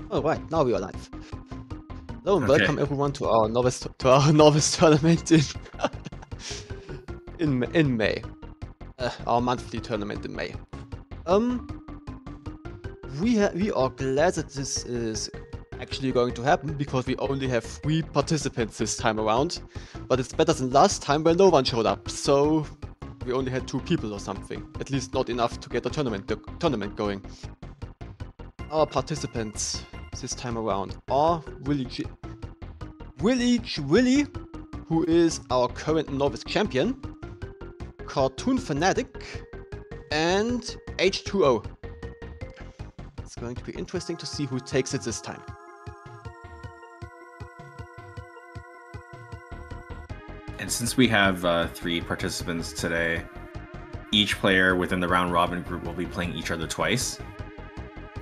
All right, now we are live. Hello and Okay. welcome everyone to our novice tournament in May. Our monthly tournament in May. We are glad that this is actually going to happen because we only have 3 participants this time around. But it's better than last time when no one showed up. So we only had 2 people or something. At least not enough to get the tournament going. Our participants this time around are Willie, who is our current Novice champion, Cartoon Fanatic, and H2O. It's going to be interesting to see who takes it this time. And since we have 3 participants today, each player within the round robin group will be playing each other twice.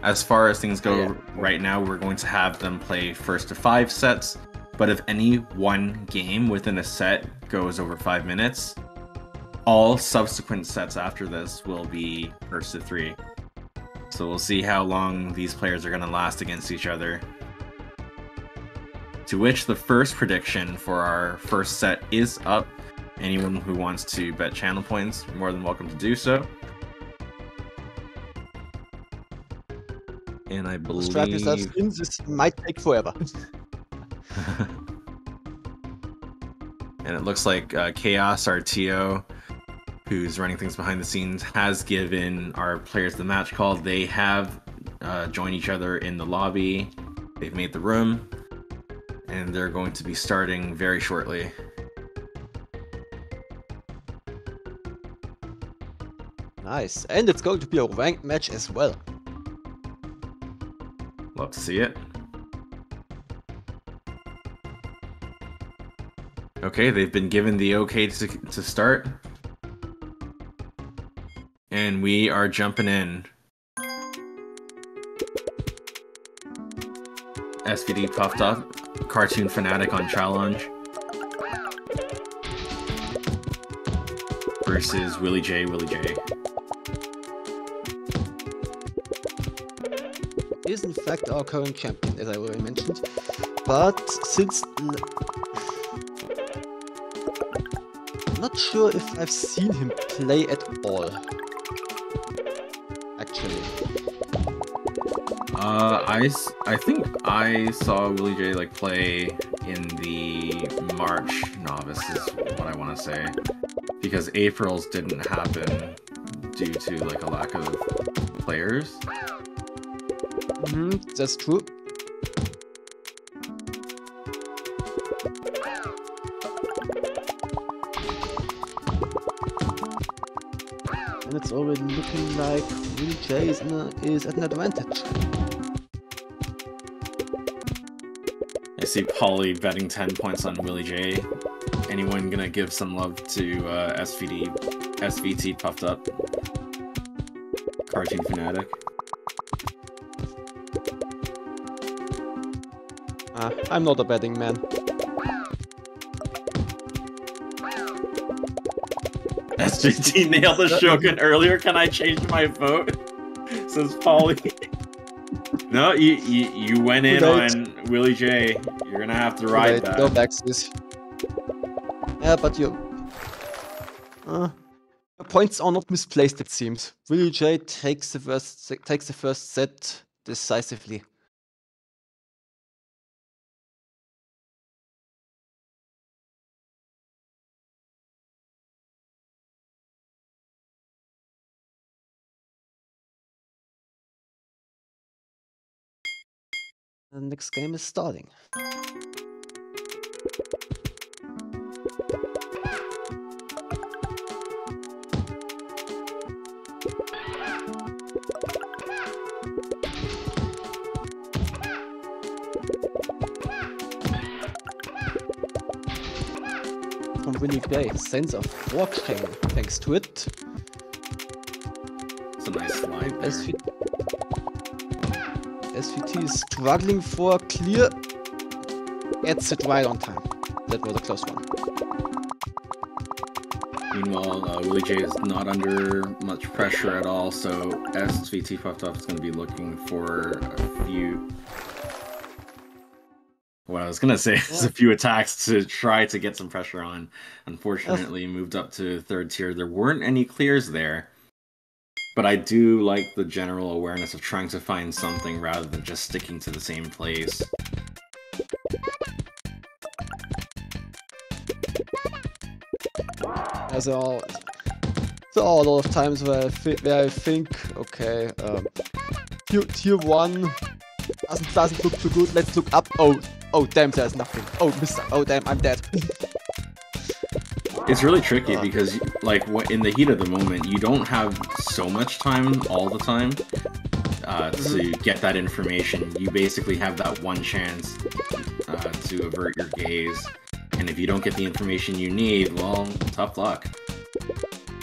As far as things go right now, we're going to have them play first to 5 sets, but if any one game within a set goes over 5 minutes, all subsequent sets after this will be first to 3. So we'll see how long these players are going to last against each other. To which the first prediction for our first set is up. Anyone who wants to bet channel points, more than welcome to do so. And I believe... Strap yourselves in, this might take forever. And it looks like Chaos, our TO, who's running things behind the scenes, has given our players the match call. They have joined each other in the lobby. They've made the room. And they're going to be starting very shortly. Nice. And it's going to be a ranked match as well. Love to see it. Okay, they've been given the okay to start. And we are jumping in. SVD puffed up. Cartoon Fanatic on challenge. Versus Willie J. Is in fact our current champion, as I already mentioned. But since... I'm not sure if I've seen him play at all. Actually. I think I saw Willie J like play in the March Novice is what I want to say, because April's didn't happen due to like a lack of players. That's true. And it's already looking like Willie J is at an advantage. I see Polly betting 10 points on Willie J. Anyone gonna give some love to SVT puffed up? Cartoon Fanatic. I'm not a betting man. SVT nailed the Shogun earlier. Can I change my vote? Says Polly. No, you went in on Willie J. You're gonna have to ride that. Go back, sis. Yeah, but your points are not misplaced, it seems. Willie J takes the first set decisively. The next game is starting. From Willie J, sense of walking, thanks to it. It's a nice slide there. SVT is struggling for a clear. Gets it right on time. That was a close one. Meanwhile, Willie J is not under much pressure at all, so SVT Puffed Off is going to be looking for a few Well, I was gonna say there's a few attacks to try to get some pressure on. Unfortunately, moved up to third tier. There weren't any clears there. But I do like the general awareness of trying to find something rather than just sticking to the same place. There are a lot of times where I think, okay, tier 1 doesn't look too good. Let's look up. Oh damn, there's nothing. Oh mister. Oh damn, I'm dead. It's really tricky because, like, in the heat of the moment, you don't have so much time all the time to get that information. You basically have that one chance to avert your gaze. And if you don't get the information you need, well, tough luck.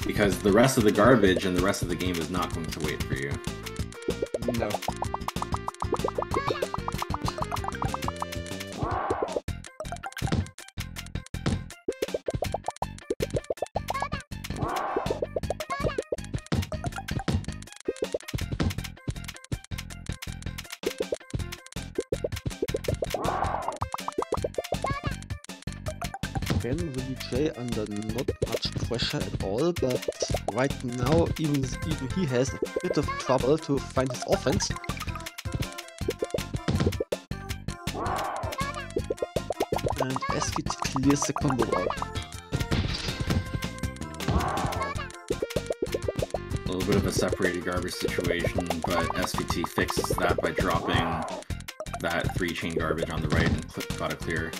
Because the rest of the garbage and the rest of the game is not going to wait for you. No. Again, Willie J under not much pressure at all, but right now even he has a bit of trouble to find his offense. And SVT clears the combo out. A little bit of a separated garbage situation, but SVT fixes that by dropping that 3-chain garbage on the right and got a clear.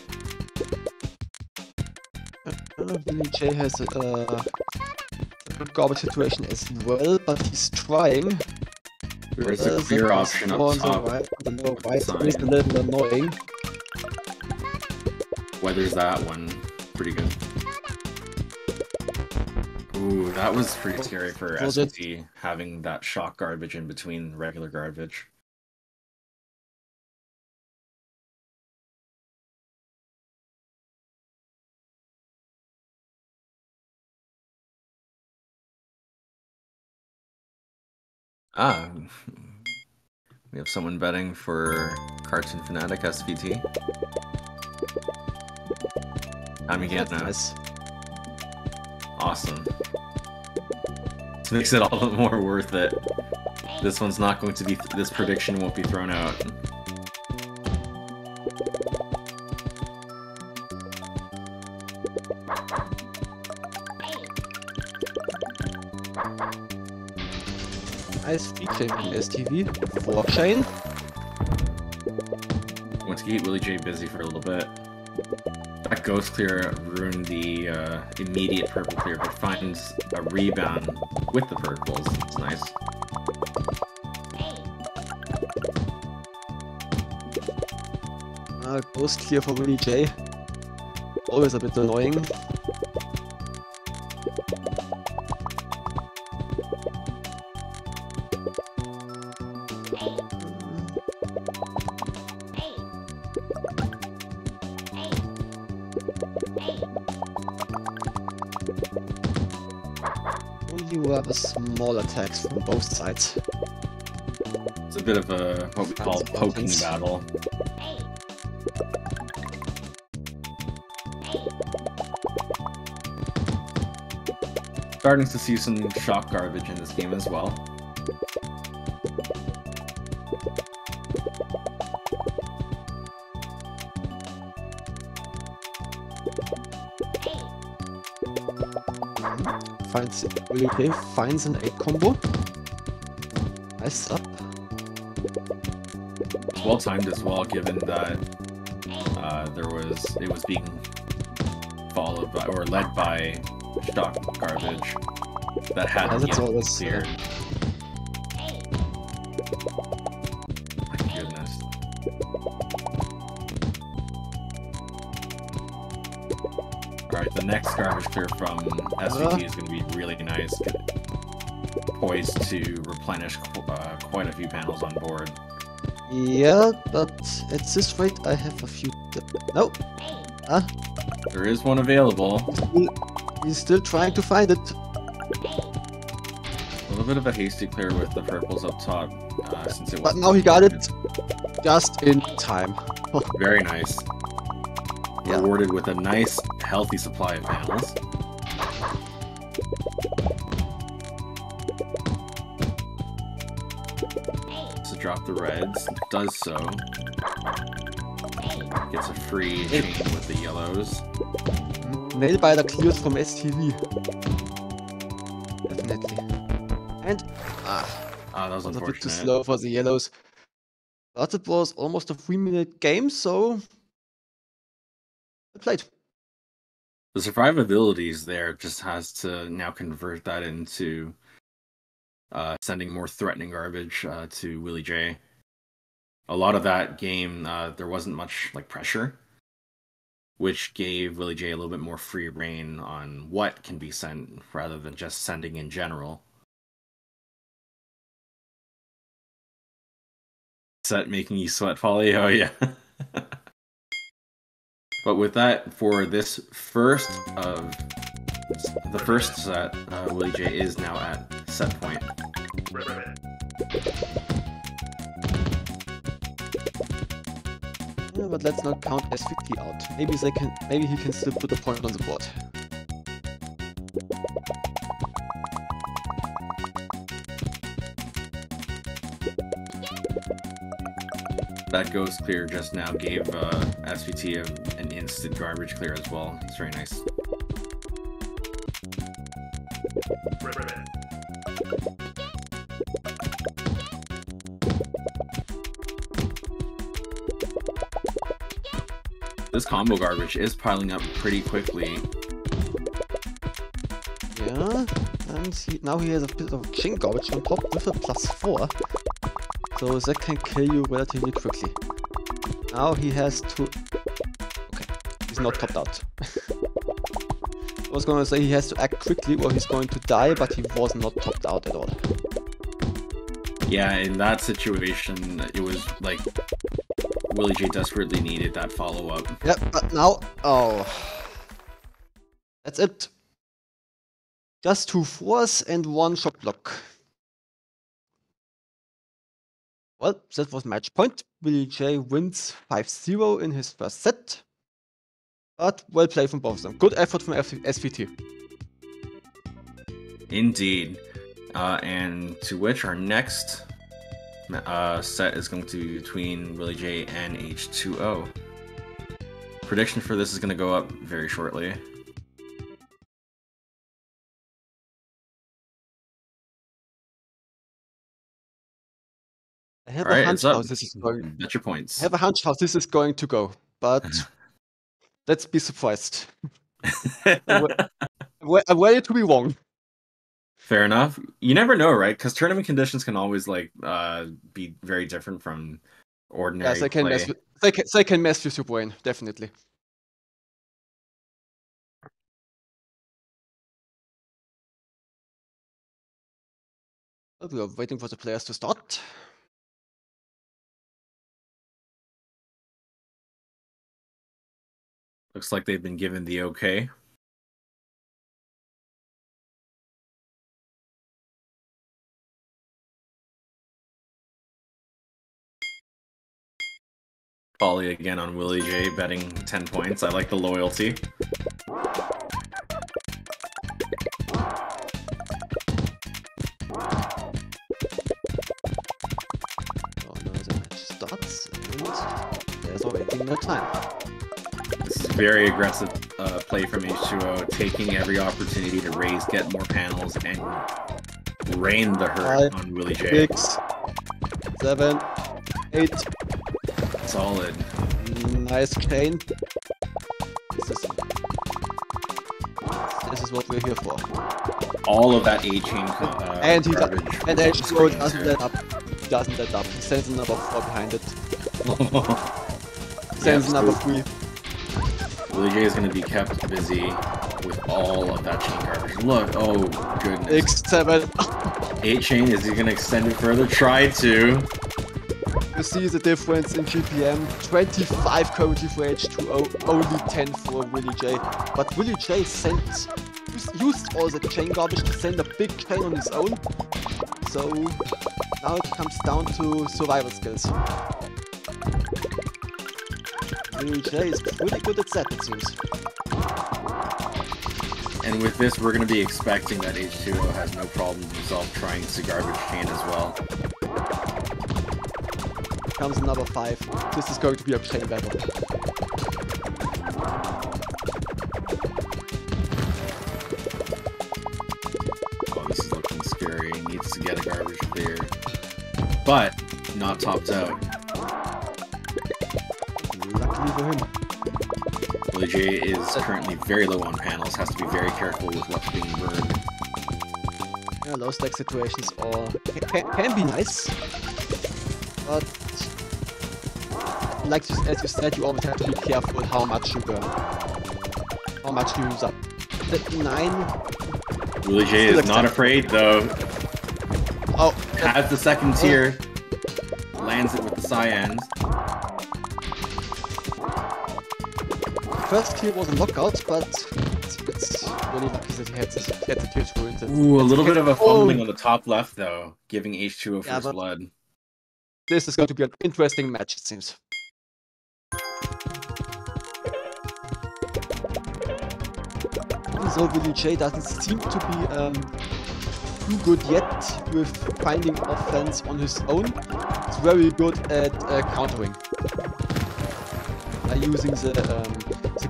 Willie J has a good garbage situation as well, but he's trying. There's a clear option up top. The lower right is a little annoying. Weathers that one pretty good. Ooh, that was pretty scary for SVT, having that shock garbage in between regular garbage. We have someone betting for Cartoon Fanatic SVT. I'm again now. Nice. Awesome. This makes it all the more worth it. This one's not going to be. This prediction won't be thrown out. Nice feature from STV. 4-chain. Want to keep Willie J busy for a little bit. That ghost clear ruined the immediate purple clear, but finds a rebound with the purples. It's nice. Ghost clear for Willie J. Always a bit annoying. You have a small attacks from both sides. It's a bit of a what we call poking battle. Starting to see some shock garbage in this game as well. Finds an 8 combo. Nice up. It's well timed as well, given that it was being followed by or led by shock garbage that hadn't yet cleared. My goodness. Alright, the next garbage clear from SVT is going to be really nice. Poised to replenish quite a few panels on board. Yeah, but at this rate I have a few... Nope. There is one available. He's still trying to find it. A little bit of a hasty clear with the purples up top, since it was. But now he got it just in time. Very nice. rewarded with a nice, healthy supply of panels. So drop the reds, does so. Gets a free chain with the yellows. Nailbiter clears from STV. Definitely. And that was a bit too unfortunate. slow for the yellows. But it was almost a 3-minute game, so well played. The survivability is there, just has to now convert that into sending more threatening garbage to Willie J. A lot of that game, there wasn't much like pressure, which gave Willie J a little bit more free reign on what can be sent rather than just sending in general. Set making you sweat, Polly? Oh yeah. But with that, for this first set, Willie J is now at set point. Yeah, but let's not count SVT out. Maybe he can still put a point on the board. That ghost clear just now gave SVT an instant garbage clear as well. It's very nice. This combo garbage is piling up pretty quickly. Yeah, and now he has a bit of chain garbage on top with a +4. So that can kill you relatively quickly. Now he has to... Okay, he's not topped out. I was gonna say he has to act quickly or he's going to die, but he was not topped out at all. Yeah, in that situation, it was like Willie J desperately needed that follow-up. Yeah, but now... Oh... That's it. Just 2 4s and 1 shot block. Well, that was match point. Willie J wins 5-0 in his first set. But well played from both of them. Good effort from SVT. Indeed. And to which our next set is going to be between Willie J and H2O. Prediction for this is going to go up very shortly. I have a hunch how this is going. That's your points. I have a hunch how this is going to go, but let's be surprised. I'm ready to be wrong. Fair enough. You never know, right? Because tournament conditions can always like be very different from ordinary. Yes, they can mess with your brain, definitely. Well, we are waiting for the players to start. Looks like they've been given the okay. Polly again on Willie J, betting 10 points. I like the loyalty. Oh no, the match starts and there's already no time. This is very aggressive play from H2O, taking every opportunity to raise, get more panels, and rain the hurt on Willie J. 6, 7, 8. Solid. Nice chain. This is what we're here for. All of that A-chain and he garbage. And H2O doesn't let up. He doesn't let up. He sends another 4 behind it. Sends another 3. Willie J is going to be kept busy with all of that chain garbage. Look, oh goodness. 6, 7. 8 chain, is he going to extend it further? Try to. You see the difference in GPM. 25 currently for H2O, only 10 for Willie J. But Willie J used all the chain garbage to send a big chain on his own. So now it comes down to survival skills. Willie J is pretty good at that, it seems. And with this, we're going to be expecting that H2O has no problem himself trying to garbage chain as well. Comes another 5. This is going to be a chain battle. Oh, this is looking scary. He needs to get a garbage clear. But, not topped out. Luckily for him. Willie J is currently very low on panels, has to be very careful with what's being burned. Yeah, low stack situations can be nice, but like as you said, you always have to be careful how much you burn, how much you use up. The 9. Willie J is not afraid though. Oh, has the second tier, lands it with the cyans. First kill was a knockout, but it's really lucky that he had the tier 2 into. Ooh, a little bit of a fumbling on the top left though, giving H2O first blood. This is going to be an interesting match, it seems. So Willie J doesn't seem to be too good yet with finding offense on his own. He's very good at countering. By using the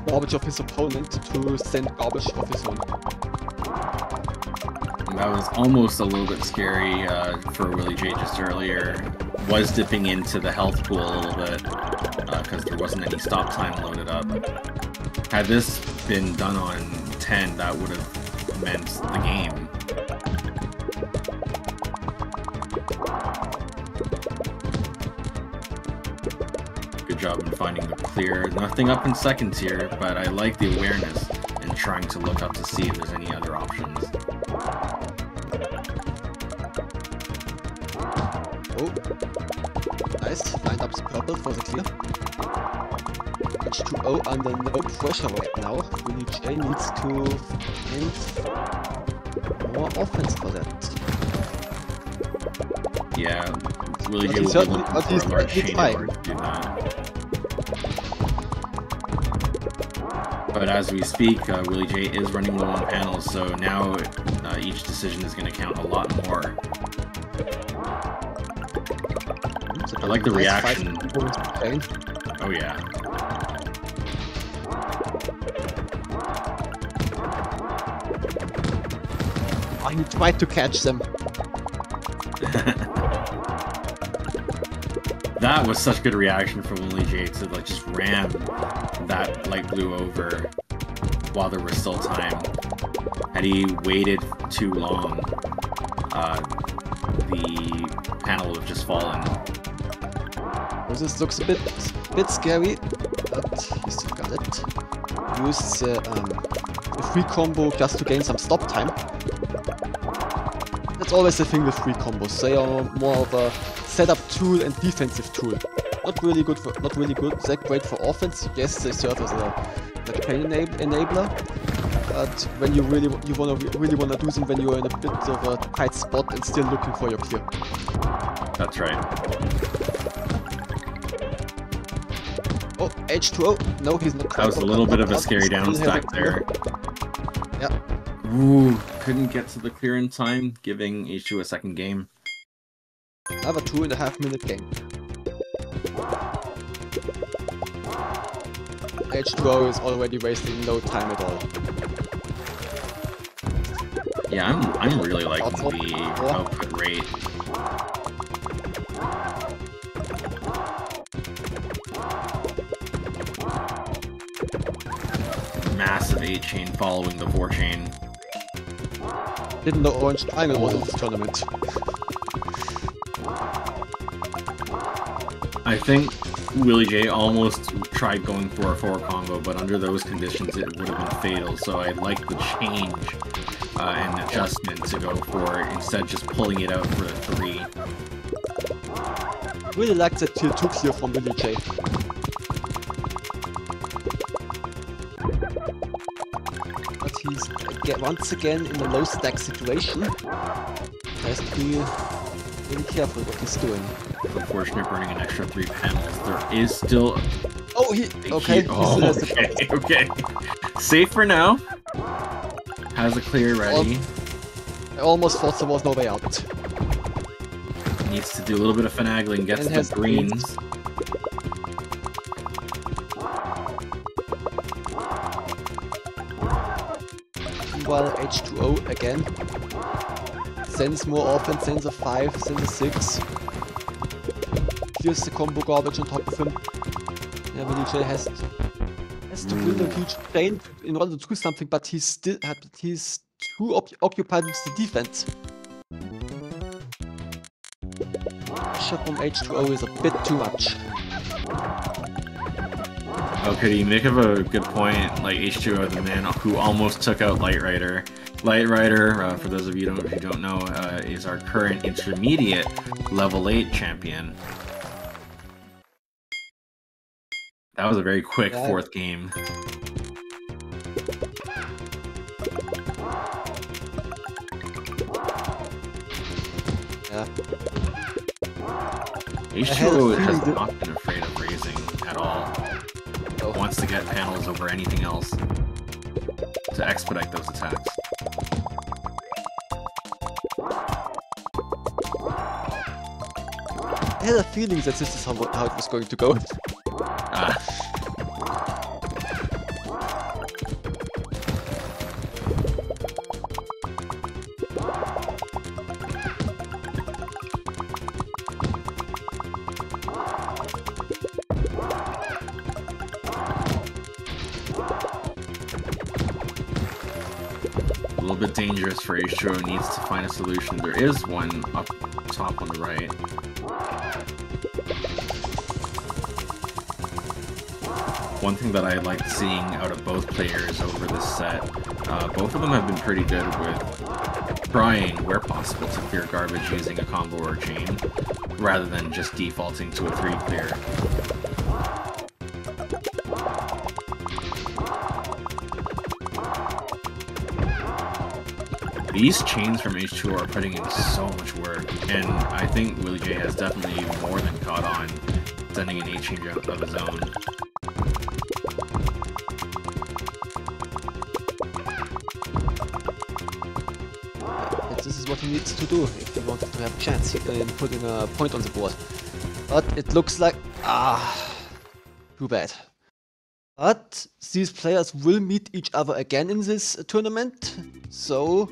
garbage of his opponent to send garbage of his own. That was almost a little bit scary for Willie J just earlier. Was dipping into the health pool a little bit because there wasn't any stop time loaded up. Had this been done on 10, that would have meant the game. Good job in finding the clear. Nothing up in second tier, but I like the awareness and trying to look up to see if there's any other options. Oh, nice. Lined up the purple for the clear. H2O under no pressure right now. Willie J needs to find more offense for that. Yeah, Willie J will be looking for a large chain in order to do that. But as we speak, Willie J is running low on panels, so now each decision is going to count a lot more. I like the reaction. Oh yeah. Oh, he tried to catch them. That was such good reaction from Willie J to like just ram that light blue over while there was still time. Had he waited too long, the panel would have just fallen. This looks a bit scary, but he still got it. Used the free combo just to gain some stop time. That's always the thing with free combos. They are more of a setup tool and defensive tool. Not really good. They're great for offense. Yes, they serve as a pain enabler. But when you really wanna do them when you're in a bit of a tight spot and still looking for your clear. That's right. Oh, H2O. No, he's not. That was a little bit of a scary downstack there. Yeah. Ooh, couldn't get to the clear in time, giving H2 a second game. Another 2.5-minute game. H2O is already wasting no time at all. Yeah, I'm really liking the output rate. Massive 8-chain following the 4-chain. Didn't know Orange Triangle was in this tournament. I think Willie J almost tried going for a 4 combo, but under those conditions it would have been fatal, so I like the change and adjustment to go for instead just pulling it out for a 3. Really like that tier 2 clear from Willie J. But he's once again in a low stack situation. Has to be really careful what he's doing. Unfortunate burning an extra 3 panels. There is still Oh, okay. Oh, okay. Safe for now. Has a clear ready. I almost thought there was no way out. Needs to do a little bit of finagling. Gets the greens. Meanwhile, H2O again. Sends more offense, sends a 5, sends a 6. Here's the combo garbage on top of him. Yeah, VJ has to build a huge chain in order to do something, but he's too occupied with the defense. Pressure from H2O is a bit too much. Okay, you make up a good point. Like H2O, the man who almost took out Light Rider. Light Rider, for those of you who don't know, is our current intermediate level 8 champion. That was a very quick fourth game. Yeah. H2O has not been afraid of raising at all. Oh. Wants to get panels over anything else to expedite those attacks. I had a feeling that this is how it was going to go. A little bit dangerous for H2O, needs to find a solution. There is one up top on the right. One thing that I liked seeing out of both players over this set, both of them have been pretty good with trying, where possible, to clear garbage using a combo or a chain, rather than just defaulting to a 3 clear. These chains from H2O are putting in so much work, and I think Willie J has definitely more than caught on sending an H-chain of his own. This is what he needs to do if he wanted to have a chance in putting a point on the board. But it looks like... too bad. But these players will meet each other again in this tournament, so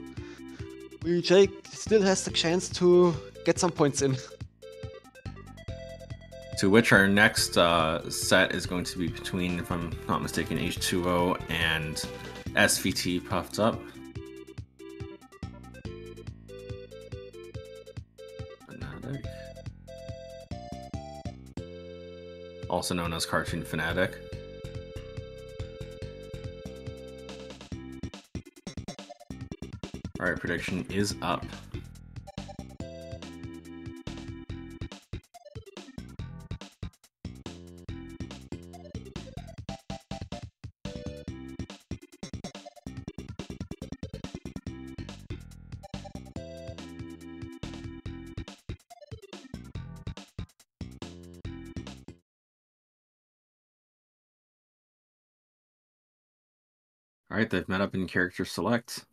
VJ still has the chance to get some points in. To which our next set is going to be between, if I'm not mistaken, H2O and SVT puffed up. Fanatic. Also known as Cartoon Fanatic. Alright, prediction is up. Alright, they've met up in character select.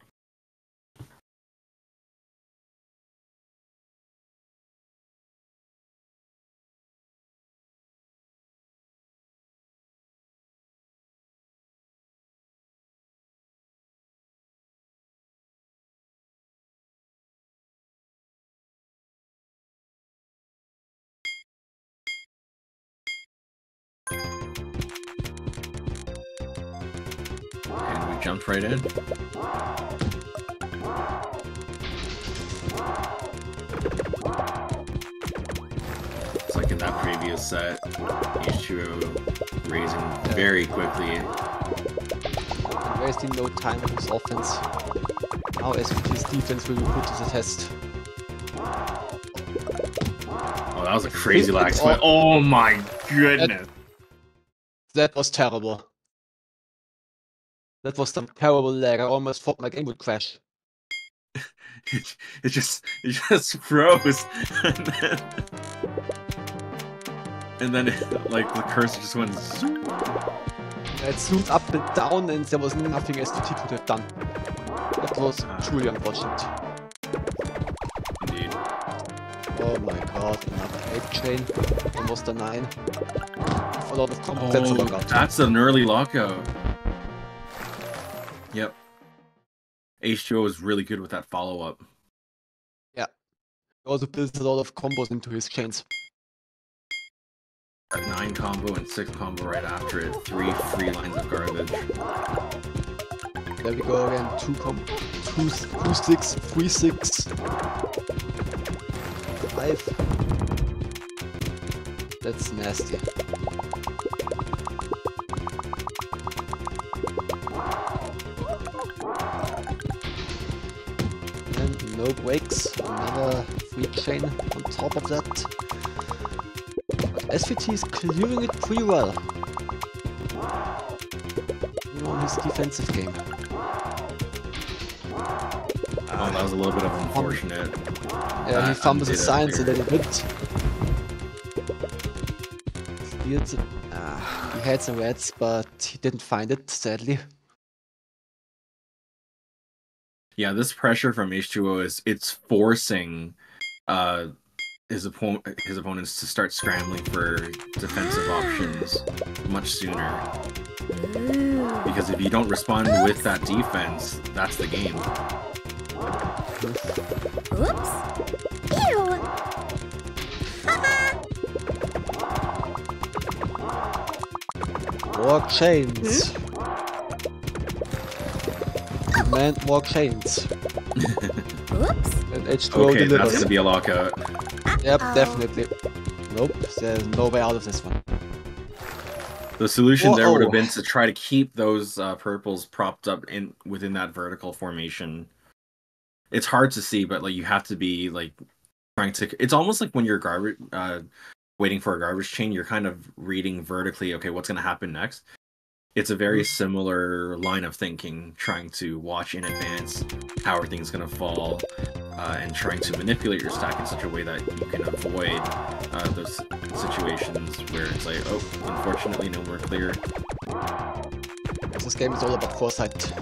And we jumped right in. It's like in that previous set, H2O raising very quickly. Wasting no time with his offense. Now SVT's defense will be put to the test. Oh, that was a crazy lag split. Oh my goodness. That was terrible. That was some terrible lag. I almost thought my game would crash. it just froze. And then, like, the cursor just went zoom. It zoomed up and down, and there was nothing SVT could have done. That was truly unfortunate. Indeed. Oh my god, another 8 chain. Almost a 9. A lot of combos. That's a lockout. That's an early lockout. Yep. H2O is really good with that follow-up. Yeah. He also builds a lot of combos into his chains. That 9 combo and 6 combo right after it. 3 free lines of garbage. There we go again. 2 6, 3 6. 5. That's nasty. And no breaks. Another free chain on top of that. SVT is clearing it pretty well. Even on his defensive game. Oh, that was a little bit of unfortunate. Yeah, he fumbles his science a little bit. He had some reds, but he didn't find it, sadly. Yeah, this pressure from H2O it's forcing his opponents to start scrambling for defensive options much sooner. Because if you don't respond with that defense, that's the game. Oops. Ew. More chains. Demand more chains. Oops. And H2O Okay, delivers. that's gonna be a lockout. Yep, definitely. Nope, there's no way out of this one. The solution there would have Whoa. been to try to keep those purples propped up within that vertical formation. It's hard to see, but like you have to be like trying to. It's almost like when you're waiting for a garbage chain, you're kind of reading vertically. Okay, what's gonna happen next? It's a very similar line of thinking, trying to watch in advance how are things gonna fall, and trying to manipulate your stack in such a way that you can avoid those situations where it's like, oh, unfortunately, no more clear. This game is all about foresight.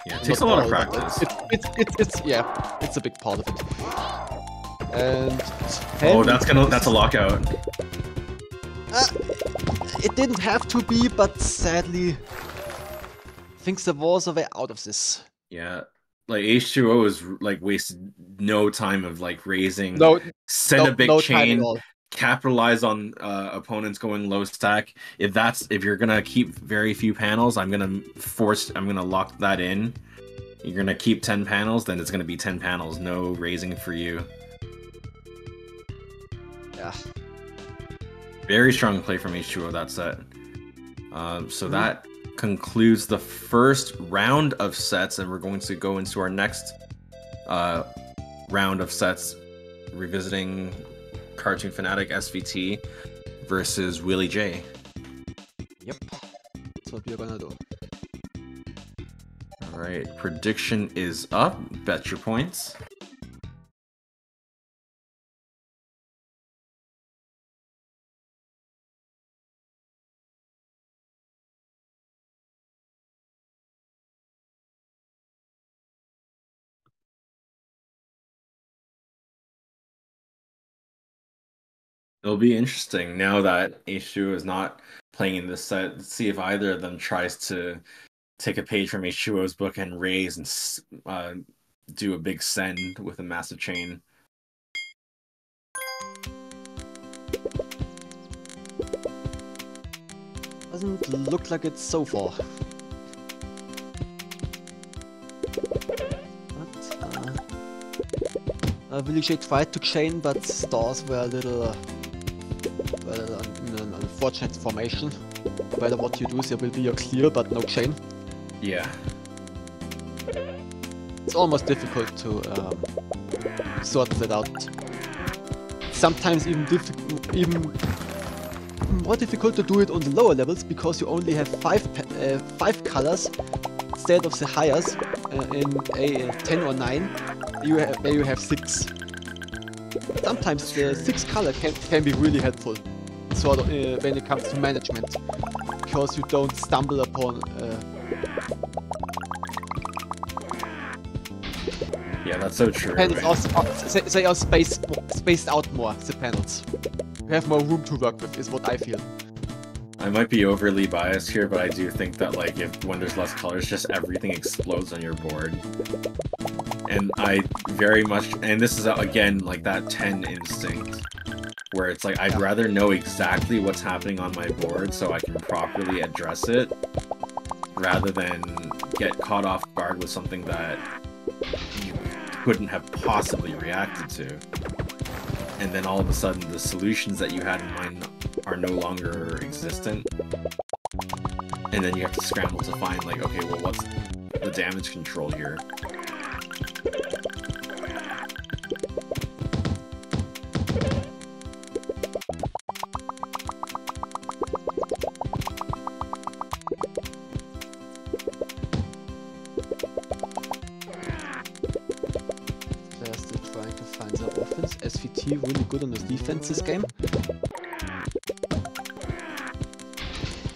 Yeah, it takes a lot of practice. It's a big part of it. And Oh, that's a lockout. It didn't have to be, but sadly, I think there was a way out of this. Yeah, like H2O is like wasted no time of like raising, send a big no chain, capitalize on opponents going low stack. If you're gonna keep very few panels, I'm gonna lock that in. You're gonna keep 10 panels, then it's gonna be 10 panels, no raising for you. Yeah. Very strong play from H2O that set. So that concludes the first round of sets, and we're going to go into our next round of sets, revisiting Cartoon Fanatic SVT versus Willie J. Yep. That's what we're gonna do. Alright, prediction is up. Bet your points. It'll be interesting now that H2O is not playing in this set. Let's see if either of them tries to take a page from H2O's book and raise and do a big send with a massive chain. Doesn't look like it so far. But Willie J tried to chain, but stars were a little in an unfortunate formation. No matter what you do, there will be a clear, but no chain. Yeah. It's almost difficult to sort that out. Sometimes even more difficult to do it on the lower levels because you only have five colors instead of the highest in a 10 or 9. Where you have 6. Sometimes the 6 color can be really helpful. sort of when it comes to management, because you don't stumble upon. Yeah, that's so true. Panels they are spaced out more. The panels. You have more room to work with, is what I feel. I might be overly biased here, but I do think that like when there's less colors, just everything explodes on your board. And I very much, and this is again like that 10 instinct, where it's like I'd rather know exactly what's happening on my board so I can properly address it, rather than get caught off guard with something that you couldn't have possibly reacted to. And then all of a sudden the solutions that you had in mind are no longer existent. And then you have to scramble to find like, okay, well what's the damage control here? SVT really good on his defense this game.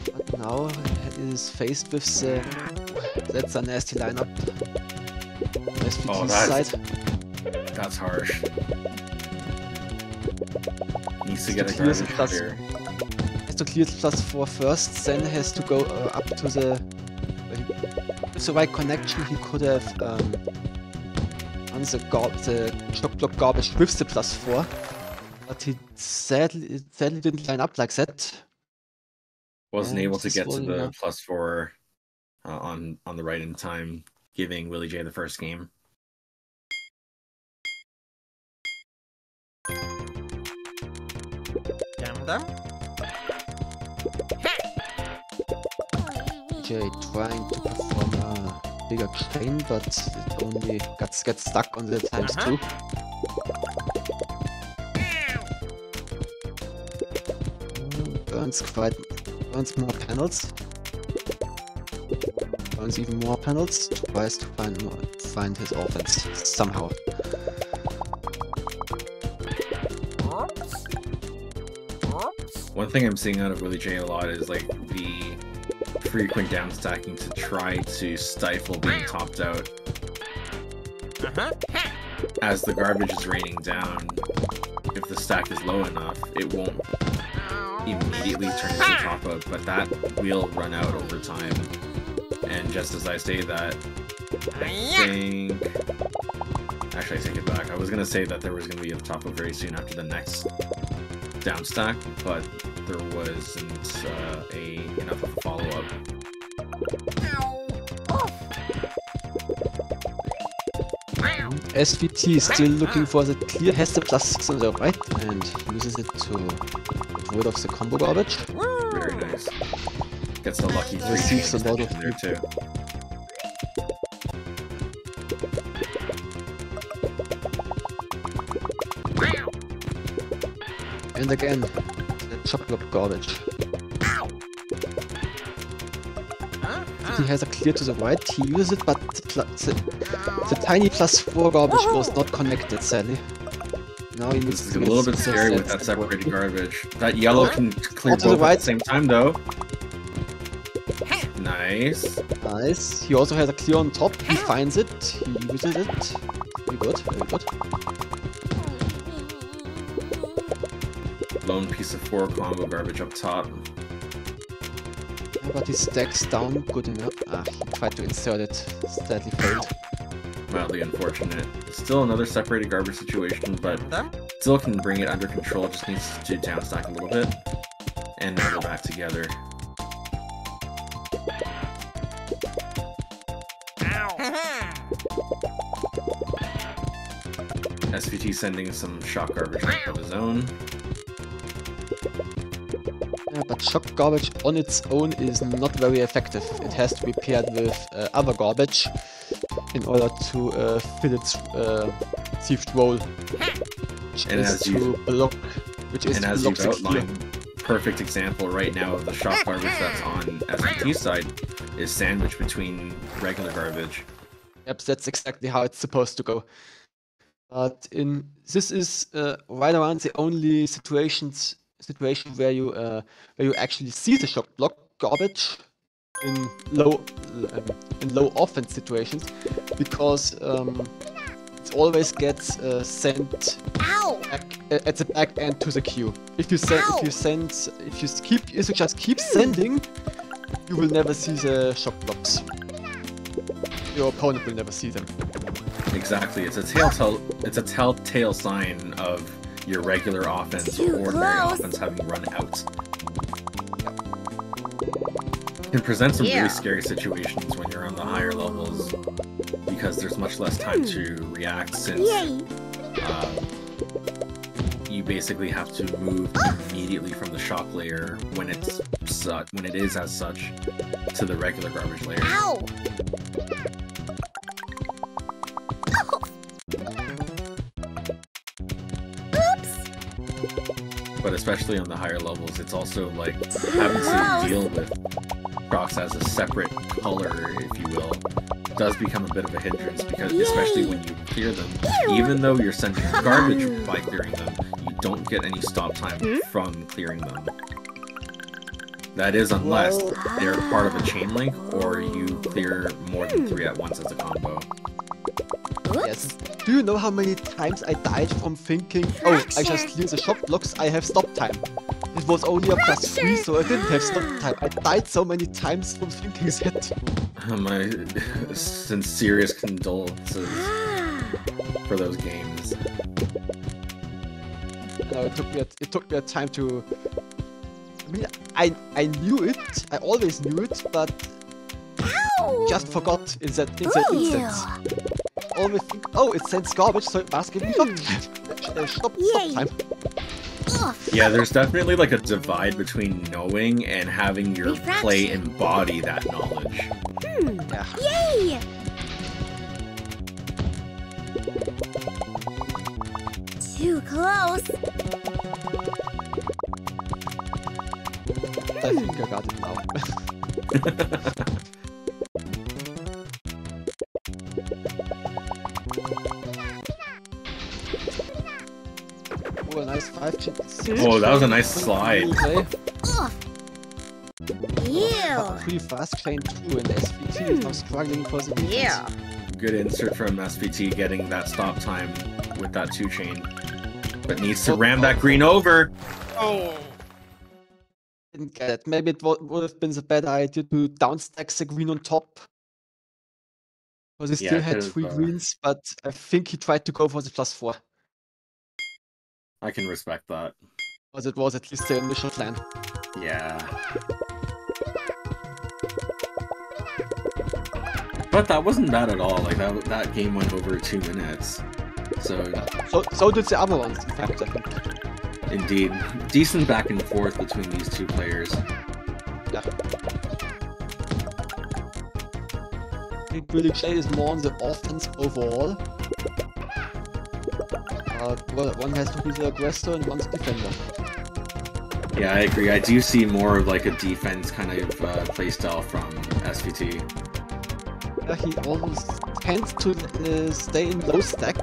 But now he is faced with the... That's a nasty lineup. SVT's side. That's harsh. Needs to get a garbage clear. Has to clear the +4 first, then has to go up to the... With the right connection he could have... on the shock block garbage with the +4, but he sadly didn't line up like that. Wasn't able to get to the +4 on the right in time, giving Willie J the first game. J trying to perform a bigger chain, but it only gets stuck on the ×2. Burns more panels. Burns even more panels. Tries to find his offense somehow. One thing I'm seeing out of Willie J a lot is like the frequent down stacking to try to stifle being topped out. As the garbage is raining down, if the stack is low enough, it won't immediately turn into top out, but that will run out over time. And just as I say that, I think... Actually, I take it back. I was going to say that there was going to be a top out very soon after the next down stack, but there wasn't enough of a follow-up. SVT is still looking for the clear, has the +6 on the right, and uses it to get rid of the combo garbage. Very nice. Gets the lucky 3 receives a lot of in there too. And again, the chocolate garbage. He has a clear to the right, he uses it, but the tiny +4 garbage was not connected, sadly. Now he needs to get a little bit scary with that separated garbage. That yellow can clear both at the same time, though. Nice. Nice. He also has a clear on top. He finds it. He uses it. Very good. Very good. Lone piece of 4 combo garbage up top. Yeah, but he stacks down good enough. Ah, he tried to insert it. Sadly failed. Mildly unfortunate. Still another separated garbage situation, but still can bring it under control. Just needs to down stack a little bit and now go back together. SVT sending some shock garbage of his own. Yeah, but shock garbage on its own is not very effective. It has to be paired with other garbage in order to fill its perceived role, which is to block. And as you've outlined, perfect example right now of the shock garbage that's on SVT's side is sandwiched between regular garbage. Yep, that's exactly how it's supposed to go. But this is right around the only situations situation where you actually see the shock block garbage in low offense situations, because it always gets sent Ow! back, at the back end to the queue. If you just keep sending, you will never see the shock blocks. Your opponent will never see them. Exactly. It's a telltale sign of your regular offense Too or ordinary close. offense having run out. It can present some Yeah. really scary situations when you're on the higher levels, because there's much less time to react, since Yay! you basically have to move immediately from the shock layer when it is as such to the regular garbage layer. Ow! Oops! But especially on the higher levels, it's also like having to deal with shocks as a separate color, if you will, does become a bit of a hindrance, because especially when you clear them, even though you're sending garbage by clearing them, you don't get any stop time from clearing them. That is unless they're part of a chain link, or you clear more than 3 at once as a combo. Yes. Do you know how many times I died from thinking, oh, I just cleared the shock blocks, I have stop time? It was only a +3, so I didn't have stop time. I died so many times from thinking that. My sincerest condolences for those games. No, it took me a time to. I mean, I knew it. I always knew it, but Ow! just forgot in that instance. Always think, oh, it sends garbage, so it must give me stop time. Stop Yay. time. Ugh. Yeah, there's definitely like a divide between knowing and having your Refraction. play embody that knowledge. Yeah. Yay! Too close. I think I got it now. Oh, a nice 5 chips. Oh, that was a nice slide. Ugh. Ew. Pretty fast chain too, and SVT is now struggling for the defense. Yeah. Good insert from SVT getting that stop time with that 2 chain. But needs to ram that green over. Oh. Didn't get it. Maybe it would have been a better idea to downstack the green on top. Because he Yeah, still had could've, 3 greens, but I think he tried to go for the +4. I can respect that. Because it was at least the initial plan. Yeah. But that wasn't bad at all. Like that game went over 2 minutes. So So did the other ones, in fact, I think. indeed, decent back and forth between these 2 players. Yeah. I think Billy J is more on the offense overall. Well, one has to be the aggressor and one's defender. Yeah, I agree. I do see more of like a defense kind of playstyle from SVT. Yeah, he always tends to stay in low stack,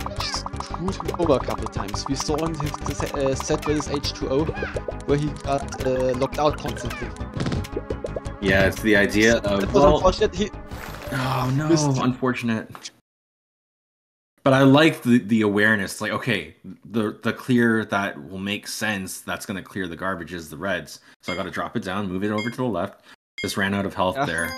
which screwed him over a couple of times. We saw in his set with his H2O, where he got locked out constantly. Yeah, it's the idea of, That was well, unfortunate. oh no, missed. unfortunate. But I like the awareness. Like, okay, the clear that will make sense, that's going to clear the garbage is the reds. So I got to drop it down, move it over to the left. Just ran out of health Yeah. there.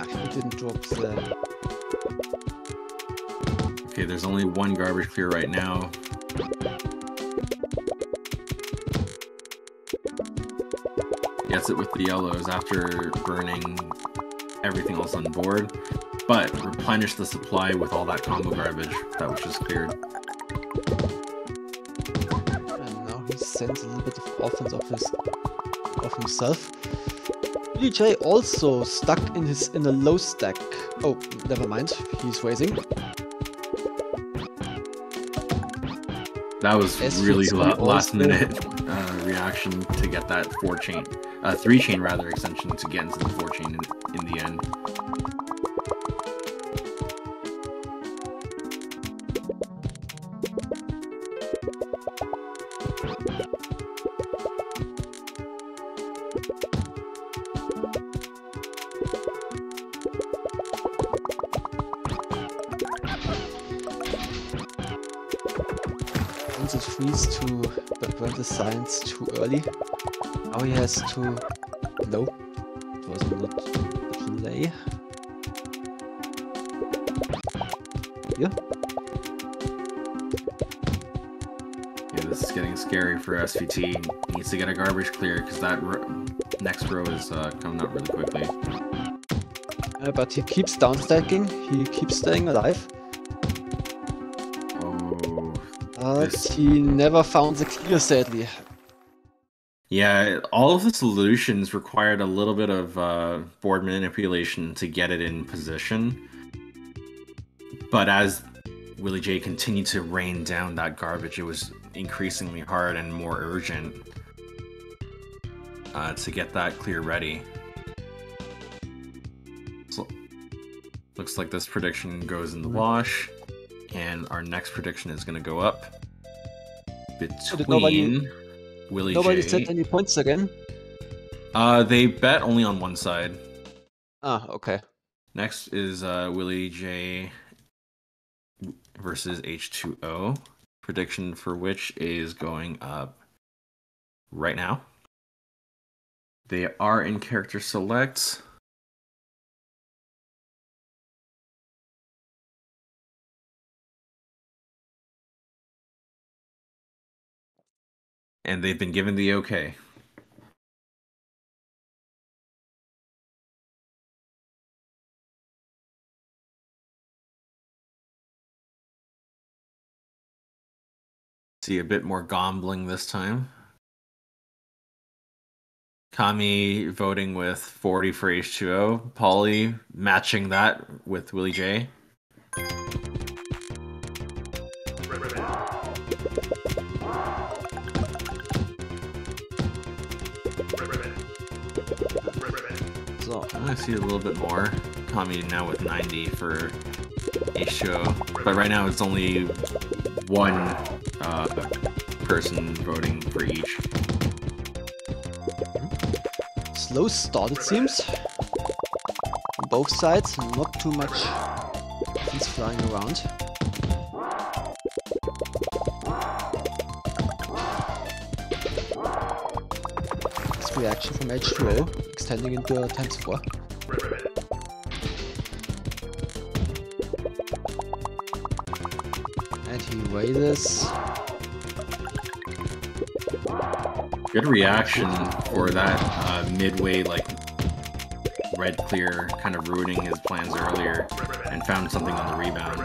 He didn't drop the. Okay, there's only 1 garbage clear right now. Gets it with the yellows after burning everything else on board, but replenish the supply with all that combo garbage that was just cleared. And now he sends a little bit of offense of himself. BJ also stuck in a low stack. Oh, never mind. He's raising. That was As really we last also- minute reaction to get that 4-chain, 3-chain rather extension to get into the 4-chain in the end. Once it frees to burn the science too early. Now he has to... No, it was not play. Yeah. Yeah, this is getting scary for SVT. Needs to get a garbage clear because that next row is coming up really quickly. But he keeps downstacking, he keeps staying alive. Oh, But This- he never found the clear, sadly. yeah. All of the solutions required a little bit of board manipulation to get it in position. But as Willie J continued to rain down that garbage, it was increasingly hard and more urgent to get that clear ready. So, looks like this prediction goes in the wash, and our next prediction is going to go up between Willie Nobody J. set any points again. They bet only on one side. Ah, okay. Next is Willie J versus H2O. Prediction for which is going up right now. They are in character select. And they've been given the okay. See a bit more gombling this time. Kami voting with 40 for H2O. Polly matching that with Willie J. So, I see a little bit more. Kami now with 90 for H2O. But right now it's only one person voting for each. slow start it seems. On both sides, not too much things flying around. This reaction from H2O, extending into a 10-4. And he raises. Good reaction for that midway, like red clear, kind of ruining his plans earlier, and found something on the rebound. A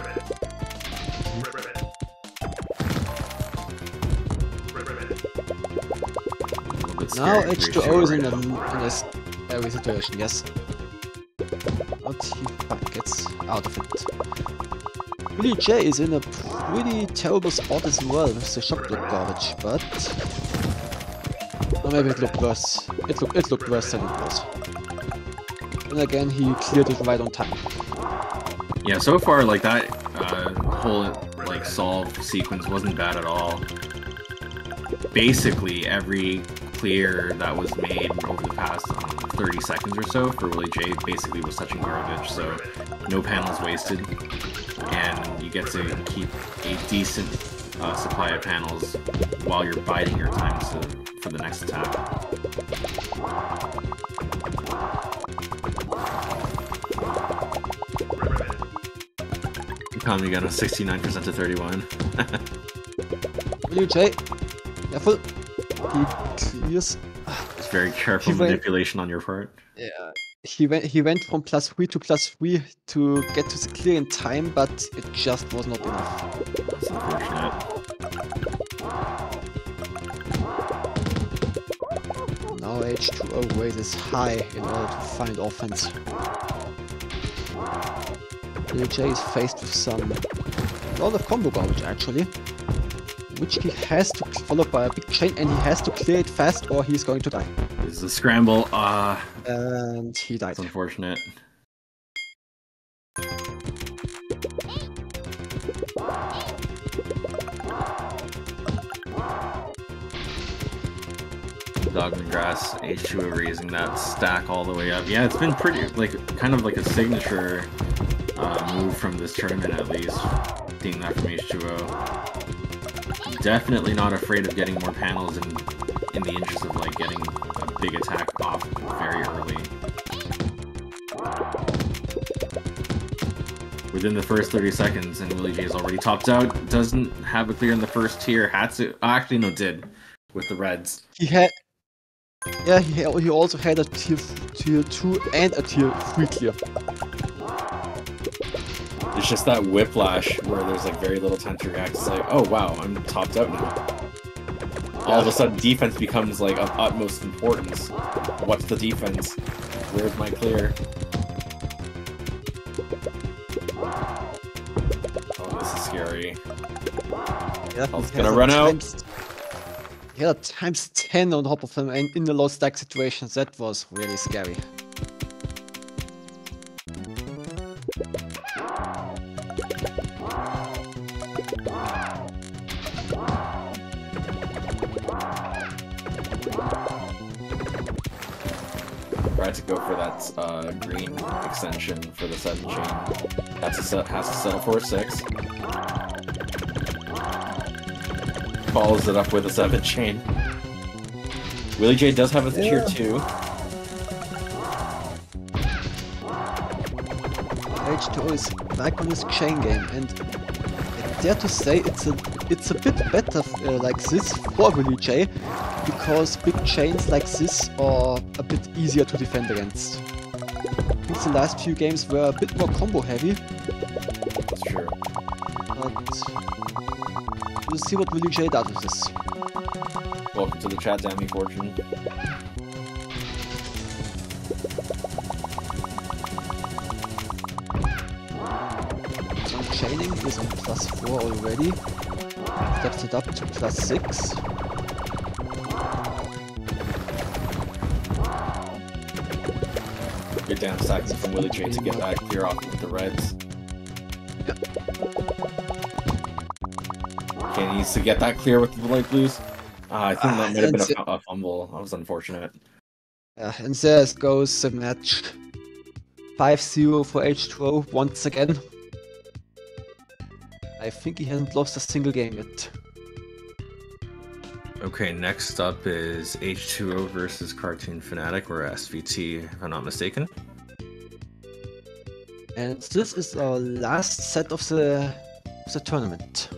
little bit Now scary for H2O is in right a scary situation, yes. But he gets out of it. Willie J is in a pretty terrible spot as well with the shot block garbage, but... Or maybe it looked worse. It looked worse than it was. And again, he cleared it right on time. Yeah, so far, like that whole like solve sequence wasn't bad at all. Basically, every clear that was made over the past 30 seconds or so for Willie J basically was touching garbage, so no panels wasted, and you get to keep a decent supply of panels while you're biding your time for the next attack. Kami got a 69% to 31. Willie J, careful. He clears. It's very careful He went- manipulation on your part. Yeah. He went from +3 to +3 to get to the clear in time, but it just was not enough. That's unfortunate. Now H2O raises high in order to find offense. Willie J is faced with a lot of combo garbage actually. which he has to follow by a big chain, and he has to clear it fast or he's going to die. This is a scramble. And he died. That's unfortunate. Dogman Grass, H2O raising that stack all the way up. Yeah, it's been pretty, kind of like a signature move from this tournament, at least. Seeing that from H2O. Definitely not afraid of getting more panels in the interest of getting a big attack off very early. Within the first 30 seconds, and Willie J is already topped out. Doesn't have a clear in the first tier. Had to, actually no, did with the Reds. He had. Yeah, he also had a tier 2 and a tier 3 clear. It's just that whiplash where there's very little time to react. It's like, oh wow, I'm topped out now. All of a sudden, defense becomes of utmost importance. What's the defense? Where's my clear? Oh, this is scary. Yeah, He's gonna run out. He had a times 10 on top of him, and in the low stack situations, that was really scary. Tried to go for that green extension for the 7 chain. Has to settle for a 6. Follows it up with a 7 chain. Willie J does have a tier 2. H2O is back on his chain game, and I dare to say it's a bit better like this for Willie J, because big chains like this are a bit easier to defend against. I think the last few games were a bit more combo heavy. That's true. But we'll see what Willie J does with this. Welcome to the chat, Dammy Fortune. Some chaining is on +4 already. Steps it up to +6. Good down stacks from Willie J to get that clear off with the Reds. Okay, he needs to get that clear with the light blues. I think that might have been a fumble. That was unfortunate. Yeah, and there goes the match. 5-0 for H2O once again. I think he hasn't lost a single game yet. Okay, next up is H2O versus Cartoon Fanatic, or SVT, if I'm not mistaken. And this is our last set of the tournament.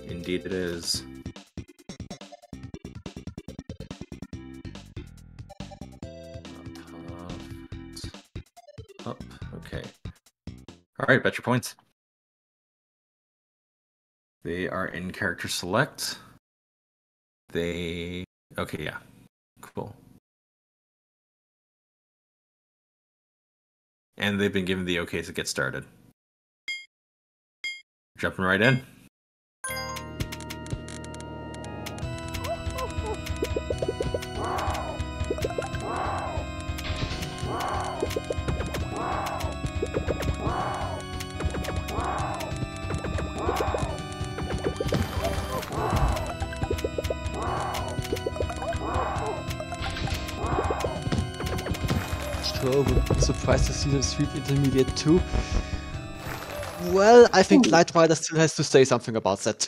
Indeed it is. Up, okay. Alright, bet your points. They are in character select. Okay, yeah. Cool. And they've been given the okay to get started. Jumping right in. Sure, would be surprised to see the Sweet Intermediate too. Well, I think Light Rider still has to say something about that.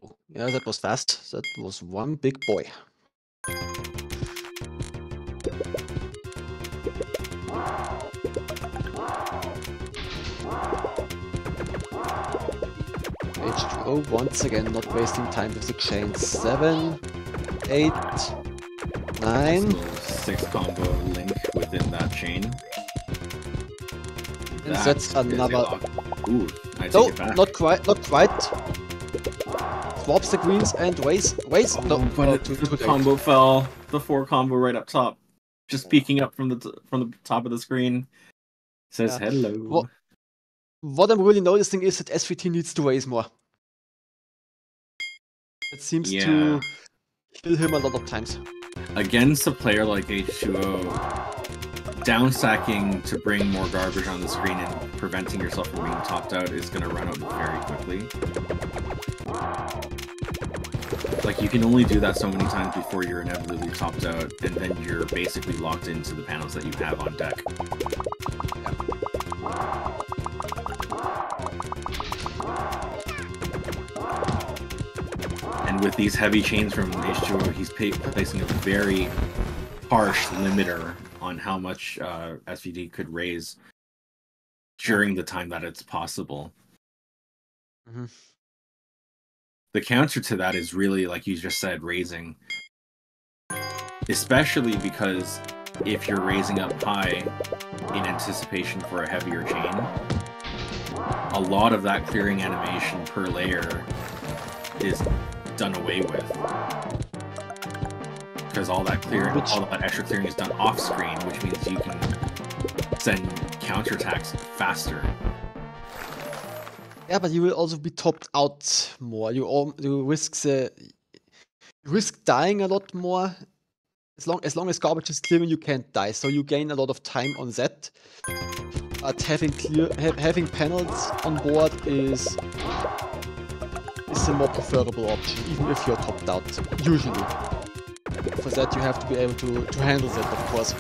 Oh, yeah, that was fast. That was one big boy. H2O once again not wasting time with the chain. 7, 8, 9. 6 combo link within that chain. And that's another. Ooh, I take No, it back. not quite, not quite. Swaps the greens and waits. Oh, No, but no, the combo fell. The 4 combo right up top. just peeking up from the top of the screen. Says hello. What I'm really noticing is that SVT needs to raise more. It seems to kill him a lot of times. Against a player like H2O, down stacking to bring more garbage on the screen and preventing yourself from being topped out is going to run out very quickly. Like, you can only do that so many times before you're inevitably topped out, and then you're basically locked into the panels that you have on deck. And with these heavy chains from H2O, he's placing a very harsh limiter on how much SVD could raise during the time that it's possible. Mm-hmm. The counter to that is really, like you just said, raising. Especially because if you're raising up high in anticipation for a heavier chain, a lot of that clearing animation per layer is done away with. Because all that extra clearing is done off screen, which means you can send counterattacks faster. Yeah, but you will also be topped out more. You risk dying a lot more. As long as garbage is clearing, you can't die, so you gain a lot of time on that. But having panels on board is a more preferable option, even if you're topped out. Usually, for that you have to be able to handle that, of course.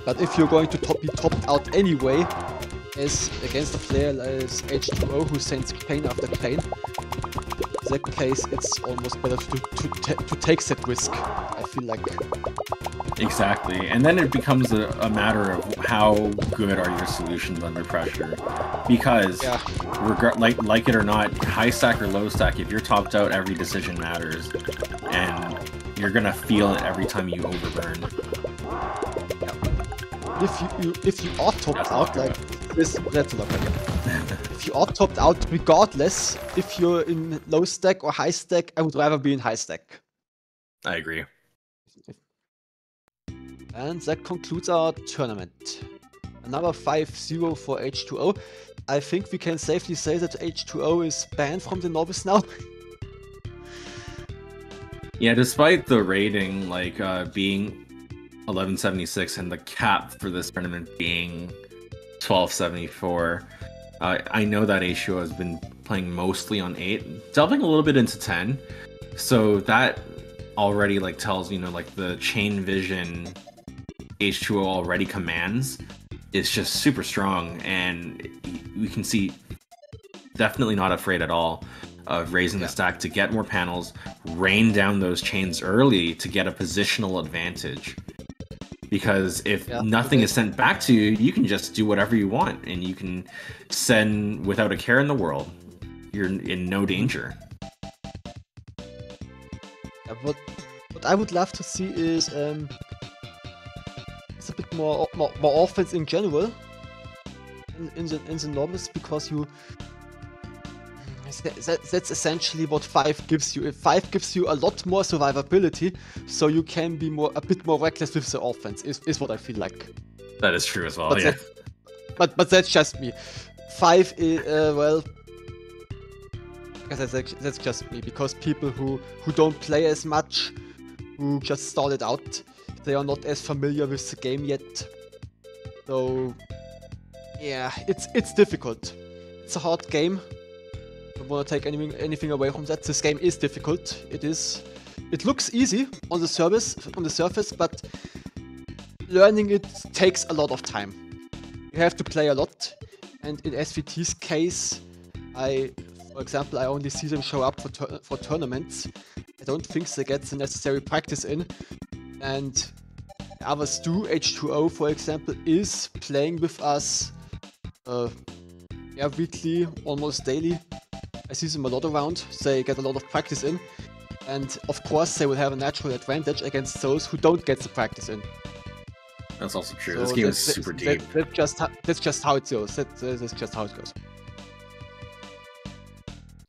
But if you're going to be topped out anyway, as against a player like H2O who sends plane after plane, in that case it's almost better to take that risk, I feel like. Exactly, and then it becomes a matter of how good are your solutions under pressure. Because, like it or not, high stack or low stack, if you're topped out, every decision matters. And you're gonna feel it every time you overburn. If you are topped out, like this, that's not again. If you are topped out, regardless if you're in low stack or high stack, I would rather be in high stack. I agree. And that concludes our tournament. Another 5-0 for H2O. I think we can safely say that H2O is banned from the Novice now. Yeah, despite the rating being 1176 and the cap for this tournament being 1274, I know that H2O has been playing mostly on 8, delving a little bit into 10. So that already tells the chain vision H2O already commands is just super strong, and we can see definitely not afraid at all of raising the stack to get more panels, rain down those chains early to get a positional advantage. Because if nothing is sent back to you, you can just do whatever you want, and you can send without a care in the world. You're in no danger. Yeah, what I would love to see is it's a bit more offense in general in the Novice, because that's essentially what 5 gives you. If 5 gives you a lot more survivability, so you can be a bit more reckless with the offense, is what I feel like. That is true as well, but but that's just me. 5 is, well, that's just me, because people who don't play as much, who just started out, they are not as familiar with the game yet. So yeah, it's difficult. It's a hard game. I don't want to take anything away from that. This game is difficult. It looks easy on the surface, but learning it takes a lot of time. You have to play a lot, and in SVT's case, for example, I only see them show up for tournaments. I don't think they get the necessary practice in, and others do. H2O, for example, is playing with us weekly, almost daily. I see them a lot around. They get a lot of practice in, and of course they will have a natural advantage against those who don't get the practice in. That's also true. So this game is super deep. That's just how it goes. That's just how it goes.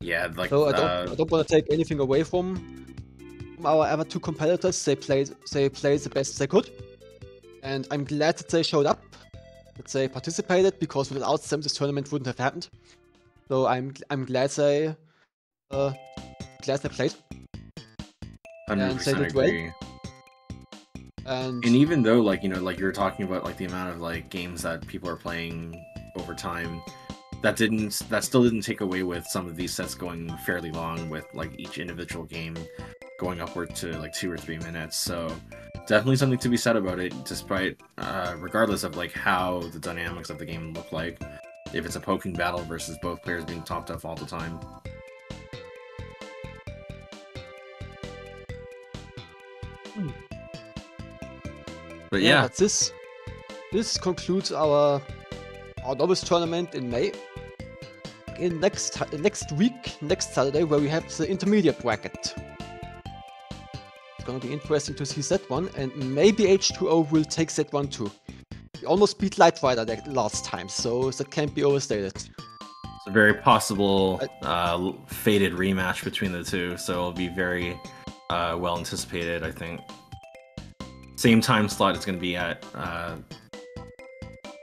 Yeah, so I don't want to take anything away from our other two competitors. They played the best they could. And I'm glad that they showed up, that they participated, because without them this tournament wouldn't have happened. So I'm glad they played. 100% did well. agree. And even though, like, you know, like you were talking about, like the amount of like games that people are playing over time, that still didn't take away with some of these sets going fairly long, with like each individual game going upward to like 2 or 3 minutes. So definitely something to be said about it, despite regardless of like how the dynamics of the game look like, if it's a poking battle versus both players being topped off all the time. But yeah, but this concludes our Novice tournament in May. In next week, next Saturday, where we have the intermediate bracket. It's gonna be interesting to see that one, and maybe H2O will take that one too. We almost beat Light Rider last time, so that can't be overstated. It's a very possible fated rematch between the two, so it'll be very well anticipated, I think. Same time slot is going to be at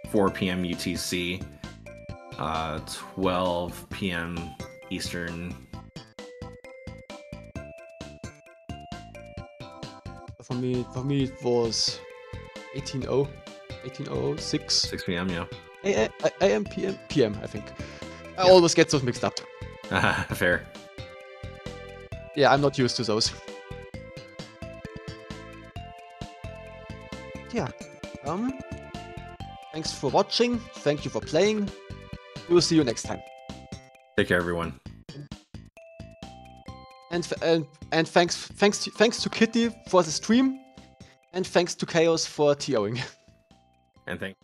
4 p.m. UTC, 12 p.m. Eastern. For me it was 18:06. 6 p.m. Yeah. AM, PM, I think. I always get those mixed up. Fair. Yeah, I'm not used to those. Yeah. Thanks for watching. Thank you for playing. We'll see you next time. Take care, everyone. And thanks to Kitty for the stream, and thanks to Chaos for TOing. And thank